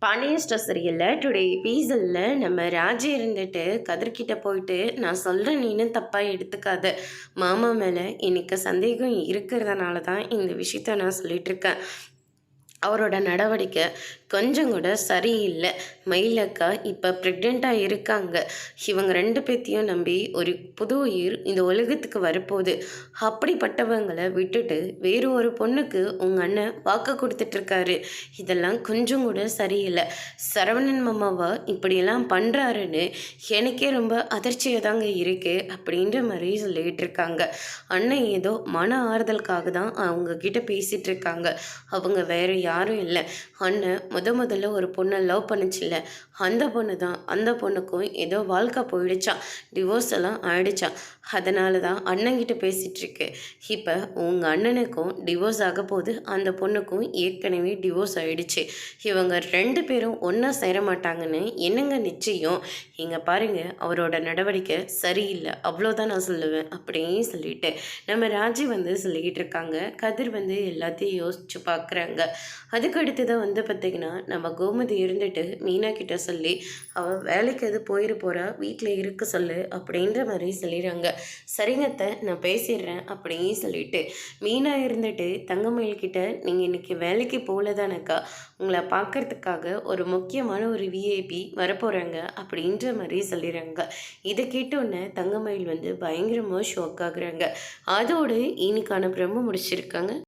Pandian store சீரியலில் today எபிசோடில் நம்ம ராஜி இருந்துட்டு கதிர்கிட்ட போயிட்டு நான் சொல்கிறேன் நீனும் தப்பாக எடுத்துக்காத மாமா மேலே எனக்கு சந்தேகம் இருக்கிறதுனால தான் இந்த விஷயத்த நான் சொல்லிகிட்ருக்கேன். அவரோட நடவடிக்கை கொஞ்சம் கூட சரியில்லை. மயிலக்கா இப்போ ப்ரெக்னெண்ட்டாக இருக்காங்க. இவங்க 2 பேத்தையும் நம்பி ஒரு புது உயிர் இந்த உலகத்துக்கு வரப்போகுது. அப்படிப்பட்டவங்களை விட்டுட்டு வேறு ஒரு பொண்ணுக்கு உங்கள் அண்ணன் வாக்கு கொடுத்துட்ருக்காரு. இதெல்லாம் கொஞ்சம் கூட சரியில்லை. சரவணன் மாமாவா இப்படியெல்லாம் பண்ணுறாருன்னு எனக்கே ரொம்ப அதிர்ச்சியாக தாங்க இருக்குது அப்படின்ற மாதிரி சொல்லிகிட்டு இருக்காங்க. அண்ணன் ஏதோ மன ஆறுதலுக்காக தான் அவங்க கிட்ட பேசிகிட்டு இருக்காங்க. அவங்க வேறு யாரும் இல்லை. அண்ணன் முதல்ல ஒரு பொண்ணை லவ் பண்ணிச்சில்ல, அந்த பொண்ணு தான். அந்த பொண்ணுக்கும் ஏதோ வாழ்க்கை போயிடுச்சான், டிவோர்ஸ் எல்லாம் ஆயிடுச்சான். அதனால தான் அண்ணங்கிட்ட பேசிகிட்ருக்கு. இப்போ உங்கள் அண்ணனுக்கும் டிவோர்ஸ் ஆக போது, அந்த பொண்ணுக்கும் ஏற்கனவே டிவோர்ஸ் ஆகிடுச்சு. இவங்க 2 பேரும் ஒன்றா சேர மாட்டாங்கன்னு என்னங்க நிச்சயம்? இங்கே பாருங்கள், அவரோட நடவடிக்கை சரியில்லை, அவ்வளோதான் நான் சொல்லுவேன் அப்படின்னு சொல்லிட்டு நம்ம ராஜி சொல்லிக்கிட்டு இருக்காங்க. கதிர் எல்லாத்தையும் யோசிச்சு பார்க்குறாங்க. அதுக்கு அடுத்ததான் பார்த்திங்கன்னா நம்ம கோமதி இருந்துட்டு மீனா கிட்ட சொல்லி அவள் வேலைக்கு எது போகிறா, வீட்டில் இருக்க சொல்லு அப்படின்ற மாதிரி சொல்லிடுறாங்க. சரிங்கத்தை நான் பேசிடுறேன் அப்படின்னு சொல்லிட்டு மீனா இருந்துட்டு தங்கமயில்கிட்ட நீங்கள் இன்றைக்கி வேலைக்கு போகலதானக்கா, உங்களை பார்க்கறதுக்காக ஒரு முக்கியமான ஒரு விஐபி வரப்போகிறாங்க அப்படின்ற மாதிரி சொல்லிடுறாங்க. இதை கேட்டோன்னே தங்கமயில் பயங்கரமாக ஷாக் ஆகுறாங்க. அதோடு இன்னைக்கான பிரம்ம முடிச்சிருக்காங்க.